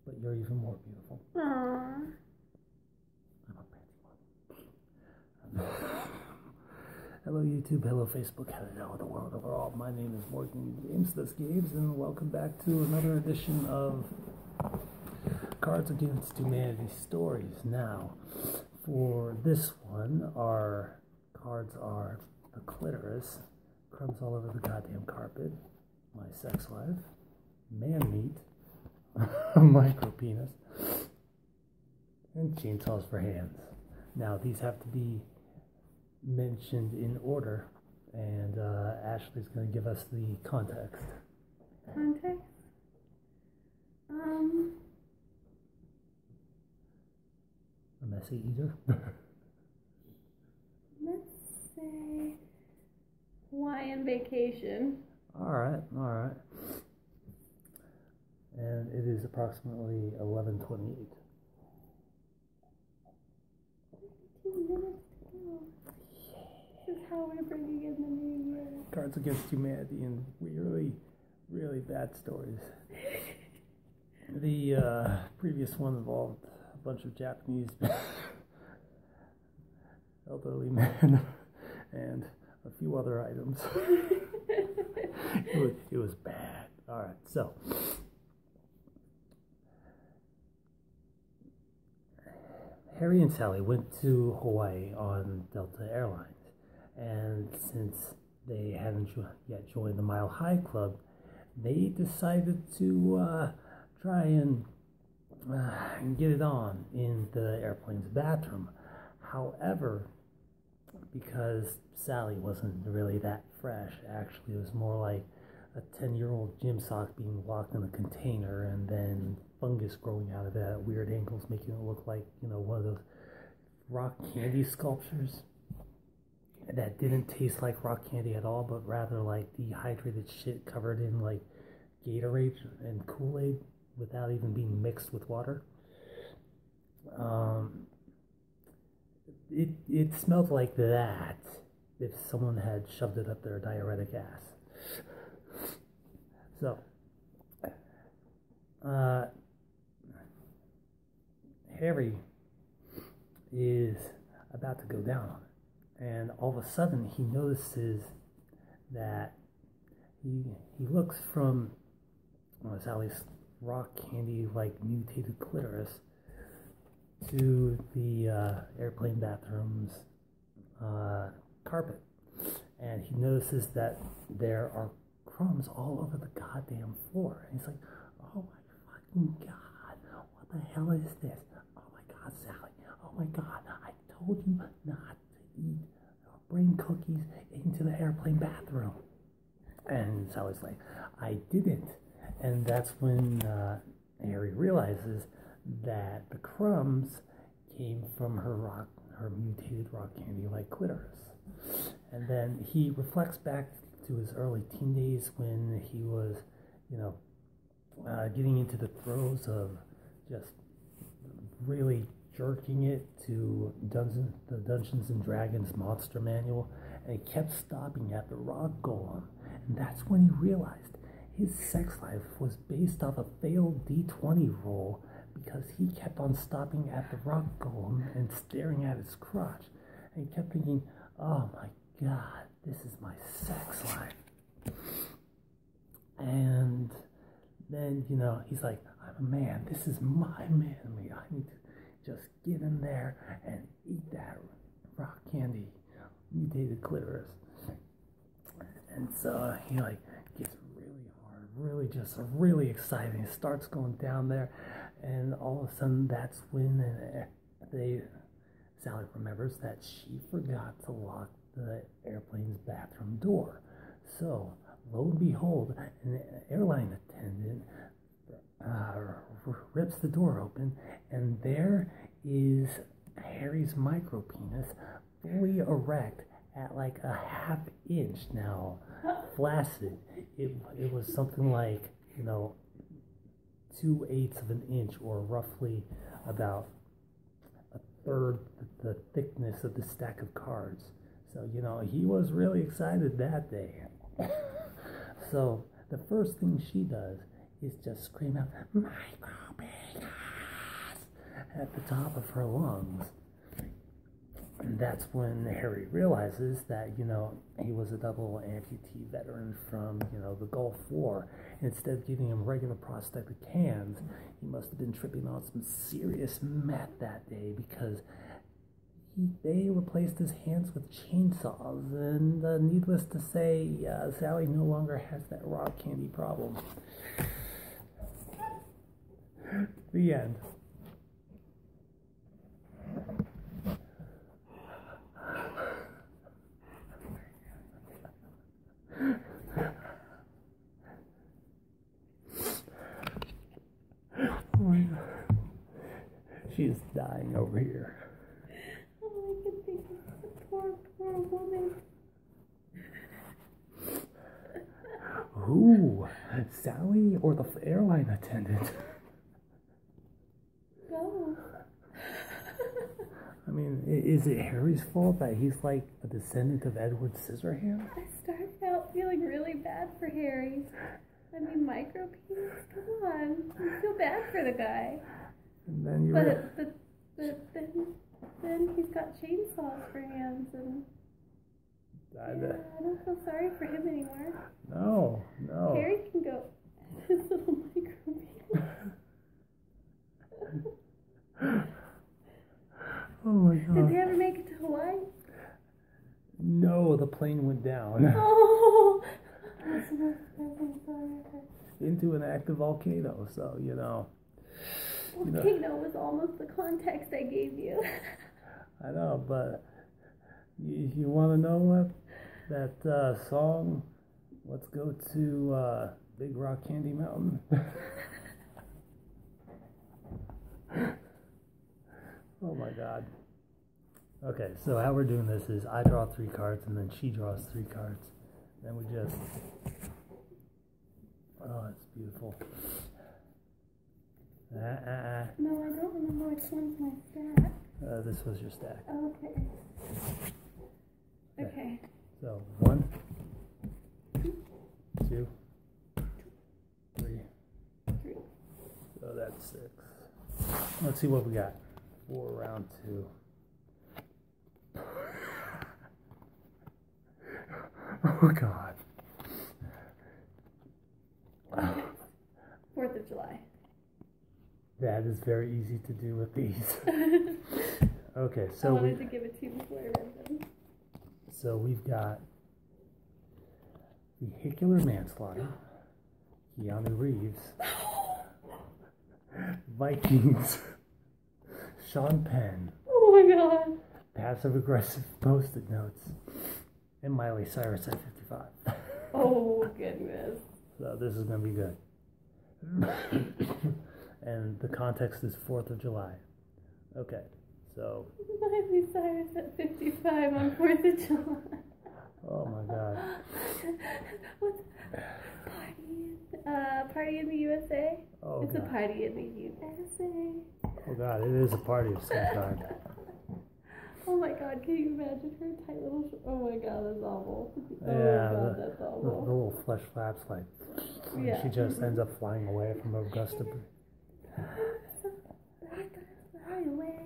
but you're even more beautiful. Aww. I'm a pretty one. Hello YouTube, hello Facebook, hello the world overall. My name is Morgan Games, this Games, and welcome back to another edition of Cards Against Humanity Stories. Now, for this one, our cards are the clitoris, crumbs all over the goddamn carpet, my sex life, man meat, micro penis, and chainsaws for hands. Now, these have to be mentioned in order, and Ashley's going to give us the context. Context? A messy eater? Let's say Hawaiian vacation. Alright. And it is approximately 11:28. 2 minutes to go. This is how we're bringing in the new year. Cards Against Humanity and really, really bad stories. The previous one involved a bunch of Japanese elderly men and a few other items. It was bad. Alright, so Harry and Sally went to Hawaii on Delta Airlines, and since they hadn't yet joined the Mile High Club, they decided to try and get it on in the airplane's bathroom. However, because Sally wasn't really that fresh, actually it was more like a 10-year-old gym sock being locked in a container and then fungus growing out of it at weird angles, making it look like, you know, one of those rock candy sculptures that didn't taste like rock candy at all, but rather like dehydrated shit covered in like Gatorade and Kool-Aid without even being mixed with water. It smelled like that if someone had shoved it up their diuretic ass. So, Harry is about to go down on it, and all of a sudden he notices that he looks from Sally's rock candy like mutated clitoris to the airplane bathroom's carpet, and he notices that there are crumbs all over the goddamn floor, and he's like, oh my fucking god, what the hell is this? Oh my god, Sally, oh my god, I told you not to eat or bring cookies into the airplane bathroom. And Sally's like, I didn't. And that's when Harry realizes that the crumbs came from her mutated rock candy like clitoris. And then he reflects back to his early teen days when he was, you know, getting into the throes of just really jerking it to the Dungeons and Dragons Monster Manual, and he kept stopping at the rock golem. And that's when he realized his sex life was based off a failed D20 roll, because he kept on stopping at the rock golem and staring at his crotch. And he kept thinking, oh my god, this is my sex life. And then, you know, he's like, I'm a man. This is my man. I need to just get in there and eat that rock candy mutated clitoris. And so he like gets really hard, really excited. He starts going down there, and all of a sudden that's when Sally remembers that she forgot to lock the airplane's bathroom door. So lo and behold, an airline attendant rips the door open, and there is Harry's micro penis fully erect at like a ½ inch now, flaccid. It was something like, you know, 2/8 of an inch, or roughly about a third the thickness of the stack of cards. So, you know, he was really excited that day. So the first thing she does is just scream out, micro penis. at the top of her lungs. And that's when Harry realizes that, he was a double amputee veteran from, the Gulf War. Instead of giving him regular prosthetic hands, he must have been tripping on some serious meth that day, because they replaced his hands with chainsaws. And needless to say, Sally no longer has that raw candy problem. The end. She's dying over here. Oh, I can think of the poor woman. Who? Sally or the airline attendant? Go. I mean, is it Harry's fault that he's like a descendant of Edward Scissorhands? I started out feeling really bad for Harry. I mean, micropenis, come on. You feel bad for the guy. And then you But then he's got chainsaws for hands, and I don't feel sorry for him anymore. No. Harry can go his little micropenis. Oh my God. Did they ever make it to Hawaii? No, the plane went down. Oh! I'm sorry. Into an active volcano, so, Volcano was almost the context I gave you. I know, but you want to know what? That song, Let's Go to Big Rock Candy Mountain. Oh my God. Okay, so how we're doing this is I draw 3 cards and then she draws 3 cards. Then we just... Oh, it's beautiful. No, I don't remember which one's my stack. This was your stack. Okay. Okay. So, 1, 2, 3. So that's 6. Let's see what we got. 4 round 2. Oh God. 4th of July. That is very easy to do with these. Okay, so I wanted to give it to you before I read them. So we've got vehicular manslaughter, Keanu Reeves, Vikings, Sean Penn, oh my God, passive aggressive post-it notes, and Miley Cyrus at 55. Oh goodness. So this is going to be good. And the context is 4th of July. Okay, so... Miley Cyrus at 55 on 4th of July. Oh my God. What's party in the USA? Oh, it's God. a party in the USA. Oh God, it is a party of some kind. Oh my God, can you imagine her tight little oh my God, that's awful. Oh Yeah, my God, that's awful. the little flesh flaps like... Yeah. She just ends up flying away from a gust of breeze. Fly away.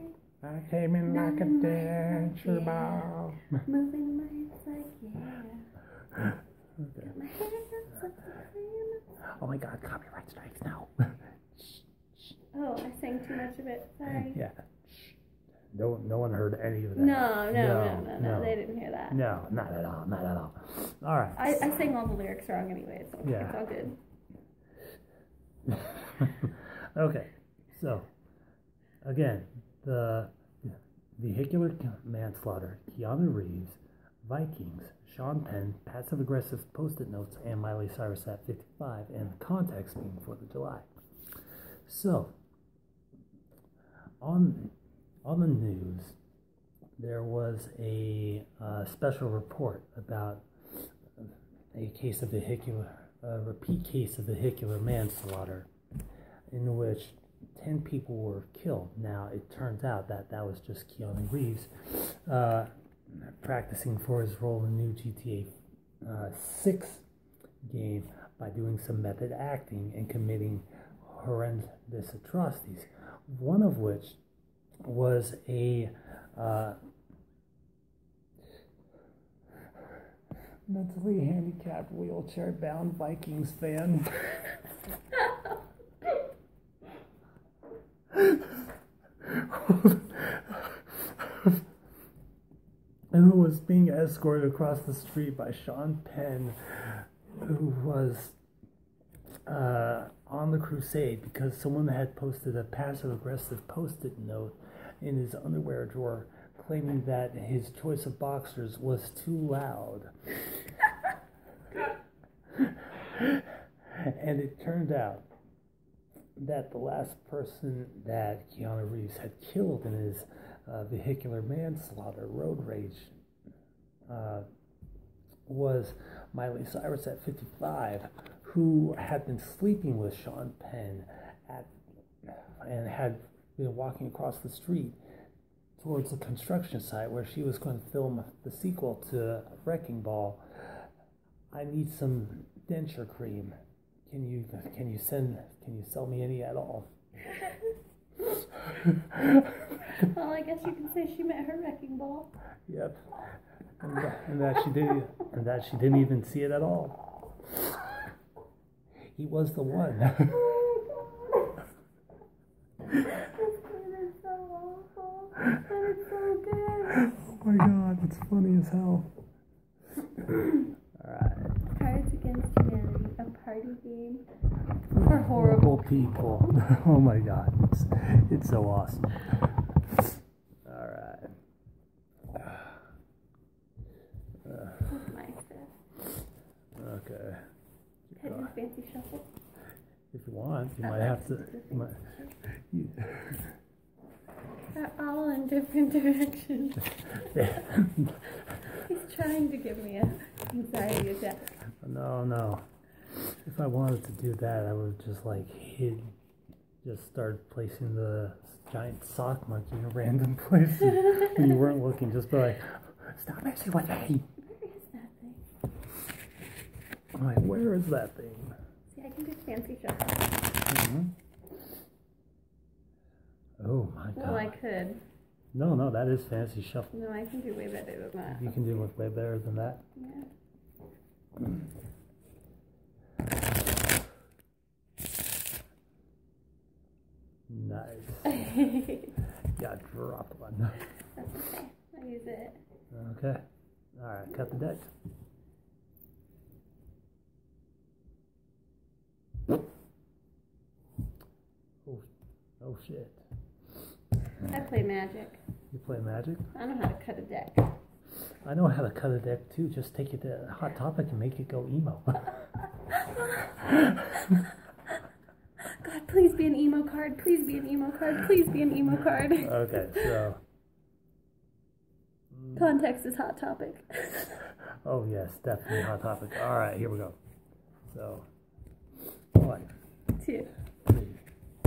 I came in like a dancer ball. Moving lights like yeah. Okay. Got my hands up like a Oh my God, copyright strikes now. Oh, I sang too much of it. Sorry. Yeah. No one heard any of that. No, they didn't hear that. No, not at all. All right. I sang all the lyrics wrong anyway, so Yeah. it's all good. Okay, so again, the vehicular manslaughter, Keanu Reeves, Vikings, Sean Penn, passive aggressive post-it notes, and Miley Cyrus at 55, and the context being 4th of July. So on the news, there was a special report about a case of repeat case of vehicular manslaughter, in which 10 people were killed. Now, it turns out that was just Keanu Reeves practicing for his role in the new GTA 6 game by doing some method acting and committing horrendous atrocities, one of which was a mentally handicapped, wheelchair-bound Vikings fan. Who was being escorted across the street by Sean Penn, who was on the crusade because someone had posted a passive-aggressive post-it note in his underwear drawer claiming that his choice of boxers was too loud. And it turned out that the last person that Keanu Reeves had killed in his vehicular manslaughter road rage was Miley Cyrus at 55, who had been sleeping with Sean Penn and had been walking across the street towards a construction site where she was going to film the sequel to Wrecking Ball. I need some denture cream. Can you sell me any at all? Well, I guess you can say she met her wrecking ball. Yep. And that she didn't even see it at all. He was the one. This kid is so awful, but it's so good. Oh my god, it's funny as hell. Alright. Cards Against Humanity, a party game for horrible people. Oh my god, it's so awesome. Alright. That's my stuff. Okay. Can I do fancy shuffle? If you want, you might have to. They're all in different directions. He's trying to give me an anxiety attack. No. If I wanted to do that, I would just just start placing the giant sock monkey in random places when you weren't looking. Just be like, stop messing with me. Where is that thing? I'm like, where is that thing? See, I can do fancy shuffle. Mm-hmm. Oh my god. Well, I could. No, that is fancy shuffle. No, I can do way better than that. You can do it way better than that. Yeah. Nice. Yeah, dropped one. That's okay. I'll use it. Okay. Alright, cut the deck. Oh shit. I play Magic. You play Magic? I know how to cut a deck. I know how to cut a deck too. Just take it to Hot Topic and make it go emo. God, please be an emo card. Please be an emo card. Please be an emo card. Okay, so. Context is Hot Topic. Oh yes, definitely Hot Topic. Alright, here we go. So, 1, 2, 3,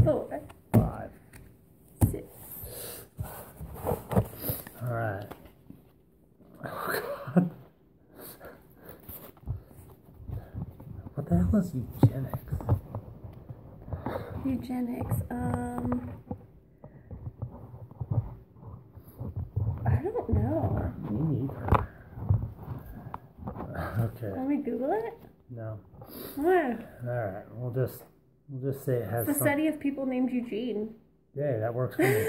4, 5, 6. Alright. Oh god. What the hell is eugenics? Eugenics. I don't know. Me neither. Okay. Want me to Google it? No. Why? Alright, we'll just say it has It's the study of people named Eugene. Yeah, that works for me.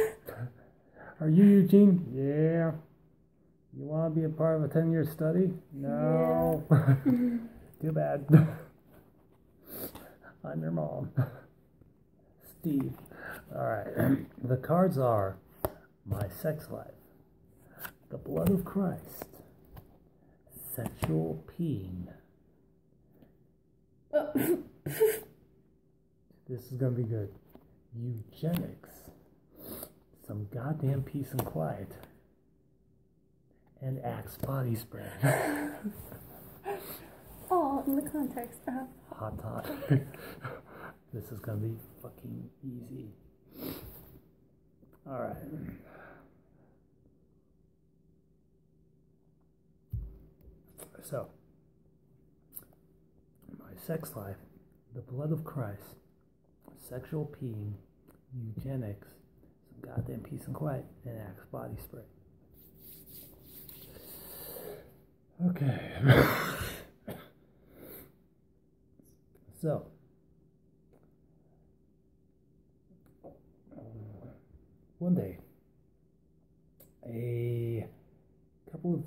Are you Eugene? Yeah. You want to be a part of a 10-year study? No. Yeah. Too bad. I'm your mom. Steve. Alright. The cards are My Sex Life, The Blood of Christ, Sexual Peeing. This is going to be good. Eugenics, Some Goddamn Peace and Quiet, and Axe Body Spray. All in the context of Hot Topic. This is going to be fucking easy. Alright. So, My Sex Life, The Blood of Christ, Sexual Peeing, Eugenics, Some goddamn peace and quiet and Axe body spray. Okay. So, one day, a couple of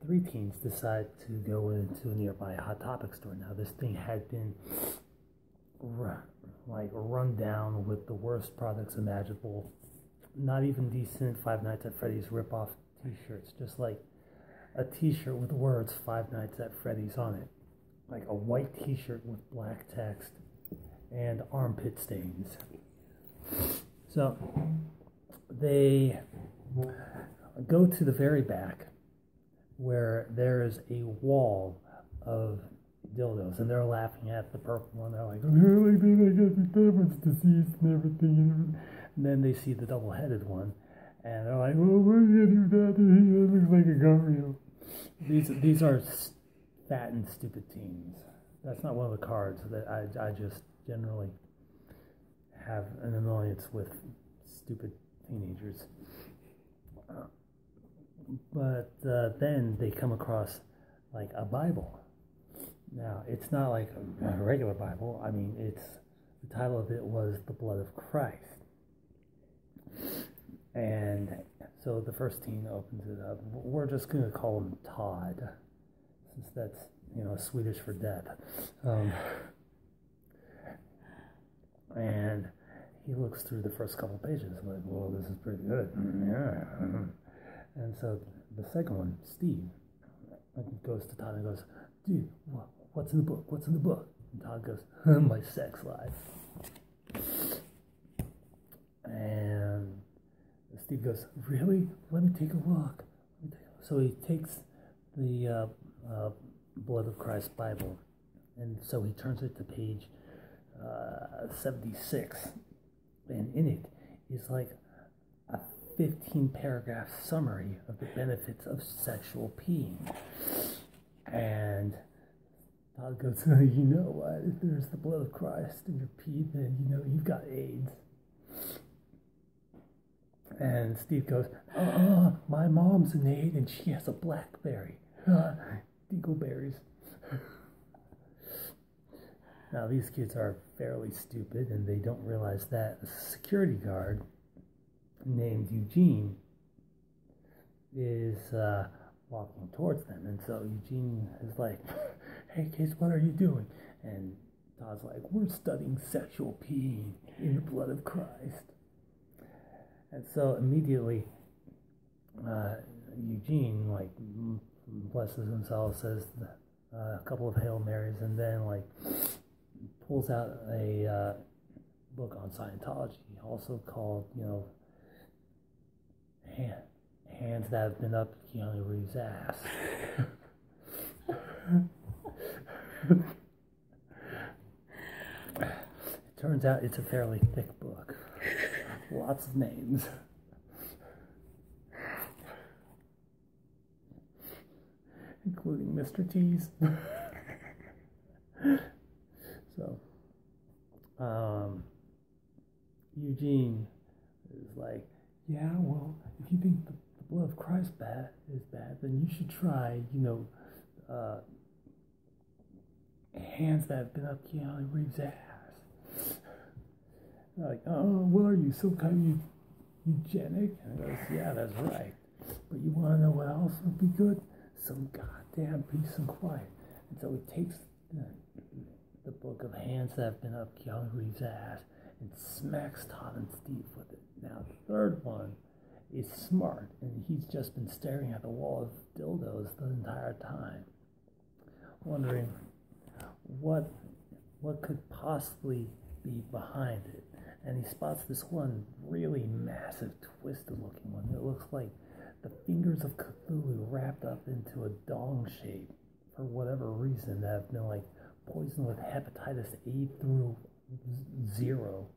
three teens decide to go into a nearby Hot Topic store. Now, this thing had been run down with the worst products imaginable. Not even decent Five Nights at Freddy's ripoff t-shirts, just like a t-shirt with the words Five Nights at Freddy's on it. Like a white t-shirt with black text and armpit stains. So they go to the very back where there is a wall of dildos, and they're laughing at the purple one. They're like, that one's diseased and everything. And then they see the double-headed one, and they're like, well, what are you gonna do that? That looks like a Gabriel. These are fat and stupid teens. That's not one of the cards that I just generally have an annoyance with stupid teenagers. But then they come across like a Bible. Now, it's not like a regular Bible. I mean, the title of it was The Blood of Christ. And so the first teen opens it up. We're just going to call him Todd, since that's, Swedish for death. And he looks through the first couple pages like, well, this is pretty good. Yeah. And so the second one, Steve, goes to Todd and goes, dude, what's in the book? What's in the book? And Todd goes, my sex life. And Steve goes, really? Let me take a look. So he takes the Blood of Christ Bible, and so he turns it to page 76, and in it is like a 15-paragraph summary of the benefits of sexual peeing. And Todd goes, you know what? If there's the blood of Christ in your pee, then you've got AIDS. And Steve goes, my mom's an aide and she has a blackberry. Dingleberries. Now, these kids are fairly stupid, and they don't realize that a security guard named Eugene is walking towards them. And so Eugene is like, hey, kids, what are you doing? And Todd's like, we're studying sexual peeing in the blood of Christ. And so immediately, Eugene, blesses himself, says a couple of Hail Marys, and then, pulls out a book on Scientology, also called, Hands That Have Been Up Keanu Reeves' Ass. It turns out it's a fairly thick book. Lots of names. Including Mr. T's. So, Eugene is like, yeah, well, if you think the blood of Christ is bad, then you should try, hands that have been up Keanu Reeves' ass. Like, what are you, some kind of eugenic? And he goes, yeah, that's right. But you want to know what else would be good? Some goddamn peace and quiet. And so he takes the book of Hands That Have Been Up Keanu Reeves' ass and smacks Todd and Steve with it. Now, the third one is smart, and he's just been staring at the wall of dildos the entire time, wondering what could possibly be behind it. And he spots this one really massive, twisted-looking one. It looks like the fingers of Cthulhu wrapped up into a dong shape for whatever reason that have been poisoned with hepatitis A through 0.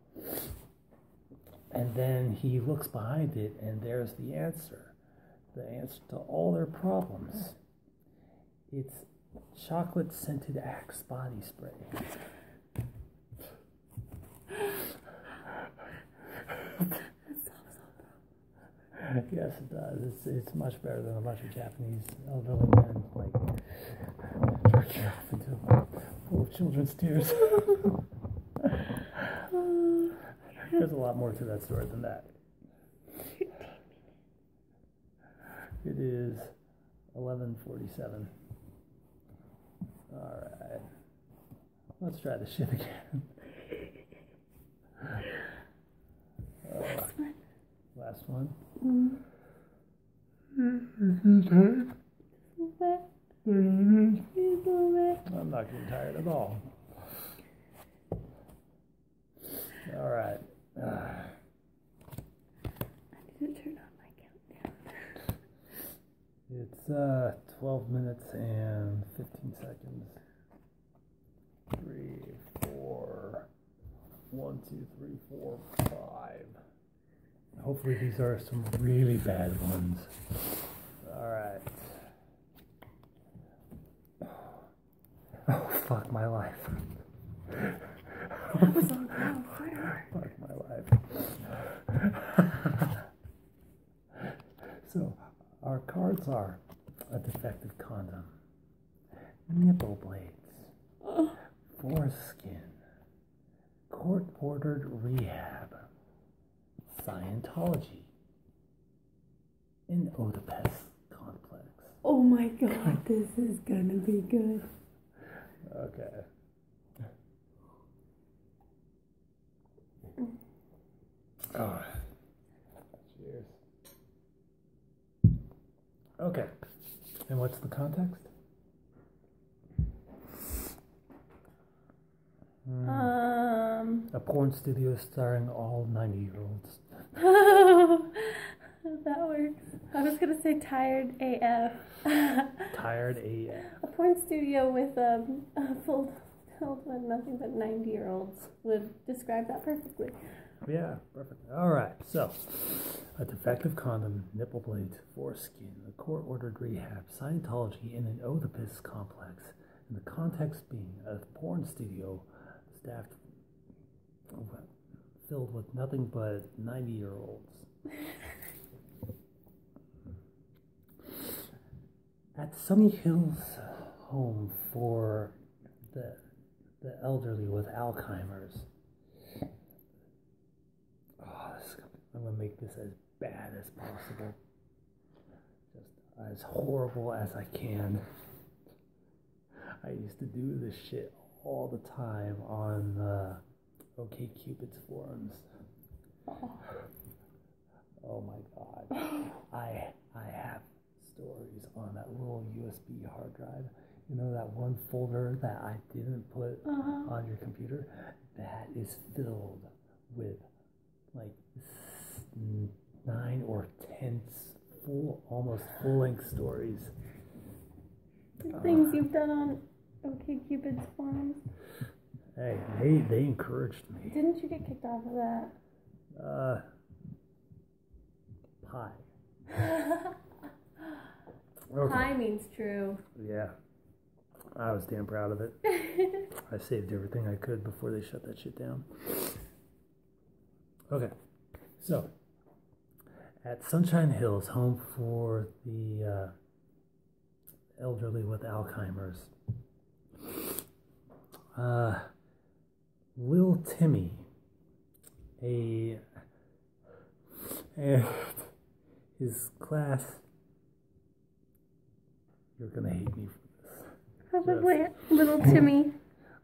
And then he looks behind it, and there's the answer to all their problems. It's chocolate-scented Axe body spray. Yes, it does. It's much better than a bunch of Japanese elderly men like jerking off into full of children's tears. There's a lot more to that story than that. It is 11:47. All right. Let's try this shit again. Last one. I'm not getting tired at all. All right. I need to turn on my countdown. It's 12 minutes and 15 seconds. 3, 4, 1, 2, 3, 4, 5. Hopefully these are some really bad ones. All right. Oh, fuck my life. That was on fire. Fuck my life. So, our cards are a defective condom, nipple blades, foreskin, court-ordered rehab, Scientology, and Oedipus complex. Oh my god, this is gonna be good. Okay. Oh. Cheers. Okay. And what's the context? A porn studio starring all 90-year-olds. That works. I was gonna say tired AF. Tired AF. A porn studio with filled with nothing but 90-year-olds would describe that perfectly. Yeah, perfect. All right, so a defective condom, nipple blades, foreskin, a court-ordered rehab, Scientology, and an Oedipus complex. And the context being a porn studio staffed, filled with nothing but 90-year-olds. At Sunny Hills home for the elderly with Alzheimer's. I'm going to make this as bad as possible. Just as horrible as I can. I used to do this shit all the time on OkCupid's forums. Oh my god. I have stories on that little USB hard drive. You know that one folder that I didn't put on your computer? That is filled with like 9 or 10 almost full-length stories. Things you've done on OkCupid's forums. Hey, they encouraged me. Didn't you get kicked off of that? Pie. Okay. Pie means true. Yeah. I was damn proud of it. I saved everything I could before they shut that shit down. Okay. So, at Sunshine Hills, home for the elderly with Alzheimer's, Lil Timmy, and his class, you're going to hate me for this. Probably Little Timmy.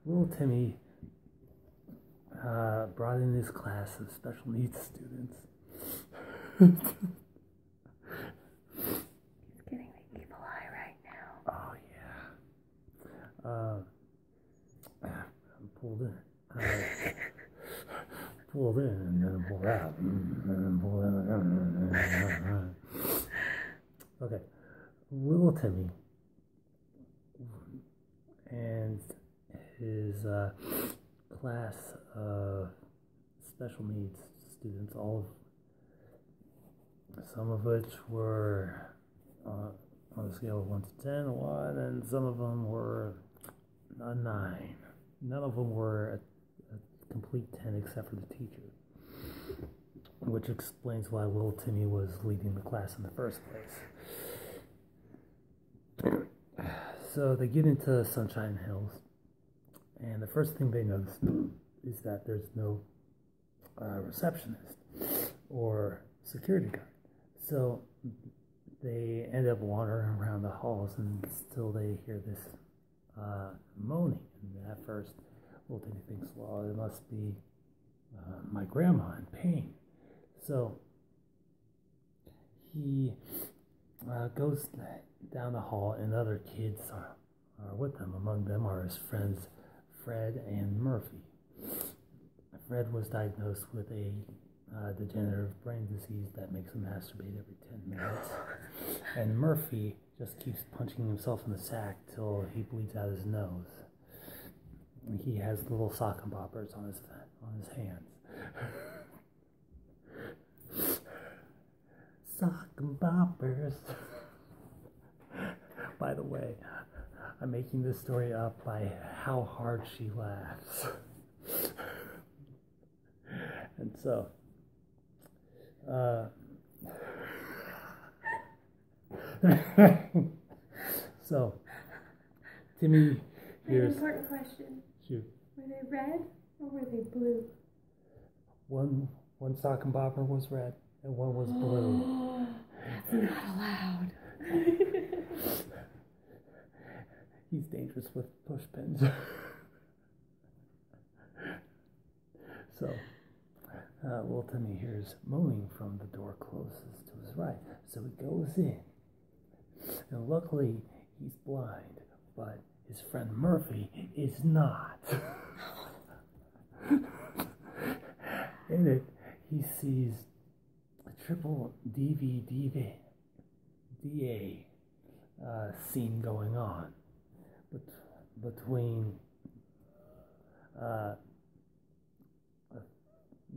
Little Timmy brought in his class of special needs students. He's getting the evil eye right now. Oh, yeah. Pulled in. Pulled in and then pulled out. And then pulled in. Okay. Little Timmy and his class of special needs students, some of which were on a scale of 1 to 10, a 1, and some of them were a 9. None of them were a complete 10 except for the teacher. which explains why little Timmy was leading the class in the first place. So they get into Sunshine Hills, and the first thing they notice is that there's no receptionist or security guard. So they end up wandering around the halls, and still they hear this moaning. And at first, little Timmy thinks, well, it must be my grandma in pain. So he goes down the hall, and other kids are with him. Among them are his friends Fred and Murphy. Fred was diagnosed with a degenerative brain disease that makes him masturbate every 10 minutes. And Murphy just keeps punching himself in the sack till he bleeds out his nose. And he has little sock and boppers on his hands. Sock and boppers. By the way, I'm making this story up by how hard she laughs. And so, so Timmy hears. An important question. Shoot. Were they red or were they blue? One sock and bopper was red and one was blue. That's not allowed. He's dangerous with push pins. So, little Timmy hears moaning from the door closest to his right. So he goes in. And luckily, he's blind, but his friend Murphy is not. In it, he sees a triple DA scene going on between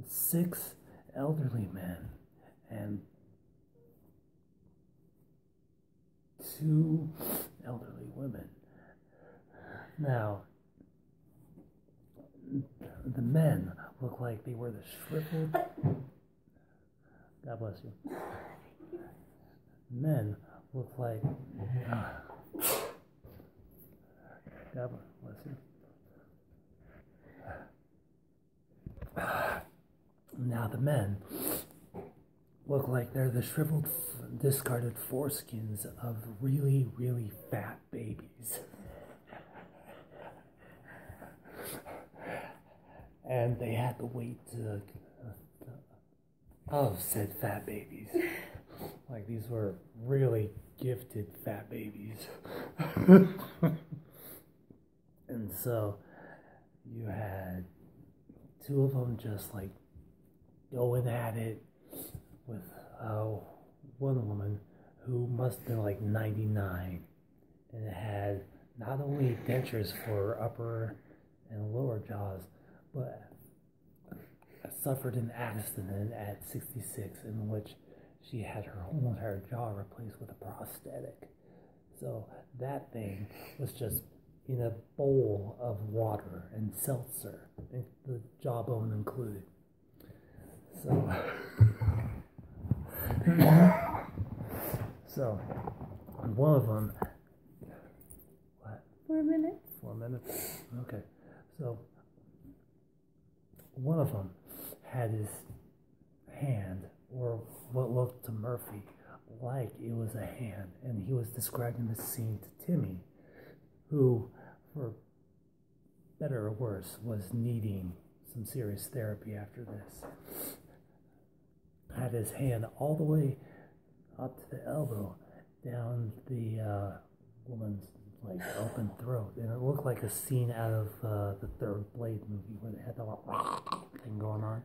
6 elderly men and 2 elderly women. Now, the men look like they were the shriveled. God bless you. Men look like. God bless you. Now the men look like they're the shriveled, discarded foreskins of really, really fat babies. And they had to wait of said fat babies. Like these were really gifted fat babies. And so you had 2 of them just like going at it with one woman who must have been like 99 and had not only dentures for her upper and lower jaws, but suffered an accident at 66 in which she had her whole entire jaw replaced with a prosthetic. So that thing was just in a bowl of water and seltzer, the jawbone included. So one of them. What? 4 minutes. 4 minutes. Okay. So one of them had his hand, or what looked to Murphy like it was a hand, and he was describing the scene to Timmy, who, for better or worse, was needing some serious therapy after this. Had his hand all the way up to the elbow, down the woman's like open throat, and it looked like a scene out of the Third Blade movie where they had the little thing going on.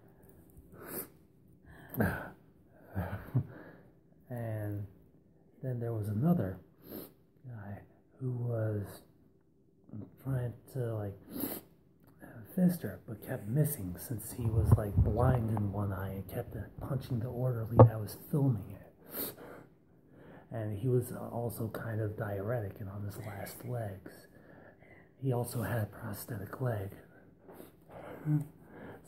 And then there was another guy who was trying to like fist her, but kept missing since he was like blind in one eye and kept punching the orderly that was filming it. And he was also kind of diuretic and on his last legs. He also had a prosthetic leg.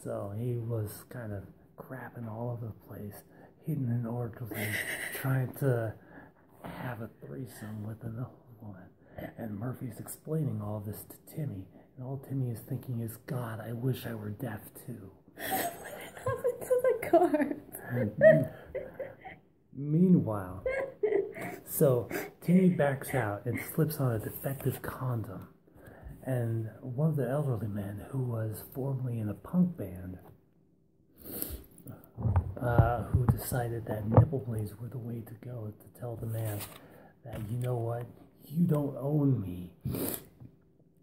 So he was kind of crapping all over the place, hidden in orderly, trying to have a threesome with an old woman. And Murphy's explaining all this to Timmy, and all Timmy is thinking is, God, I wish I were deaf too. What happened to the card? Meanwhile, so Timmy backs out and slips on a defective condom. And one of the elderly men, who was formerly in a punk band, who decided that nipple blades were the way to go, to tell the man that, you know what, you don't own me.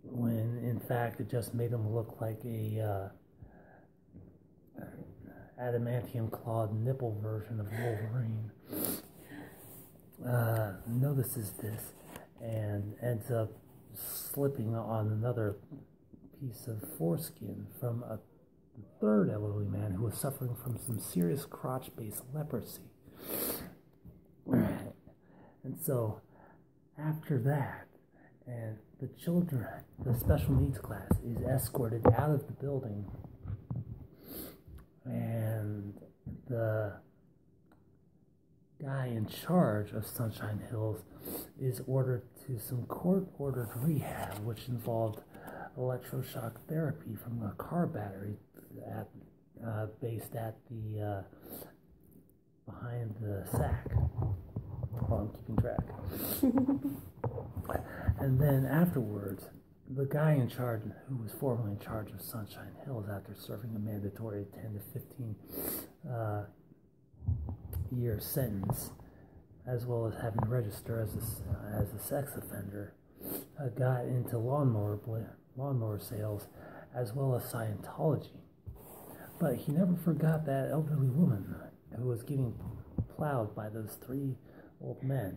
When in fact it just made him look like a adamantium clawed nipple version of Wolverine. Notices this and ends up slipping on another piece of foreskin from a third elderly man who was suffering from some serious crotch-based leprosy. And so, after that, and the children, the special needs class is escorted out of the building, and the guy in charge of Sunshine Hills is ordered to some court-ordered rehab, which involved electroshock therapy from a car battery based at the behind the sack. Well, I'm keeping track. And then afterwards, the guy in charge, who was formerly in charge of Sunshine Hills, after serving a mandatory 10 to 15 year sentence, as well as having registered as a sex offender, got into lawnmower sales, as well as Scientology. But he never forgot that elderly woman who was getting plowed by those three old men.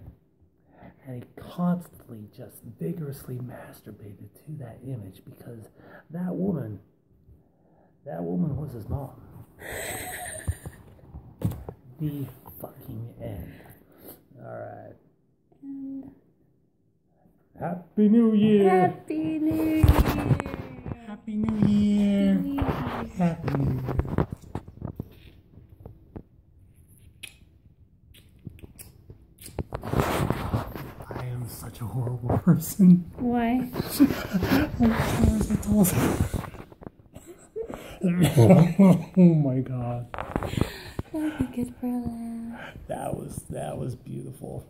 And he constantly just vigorously masturbated to that image, because that woman was his mom. The fucking end. Alright. And Happy New Year! Happy New Year! Happy New Year! Happy New Year! I am such a horrible person. Why? Oh my God. That'd be good for a laugh. That was beautiful.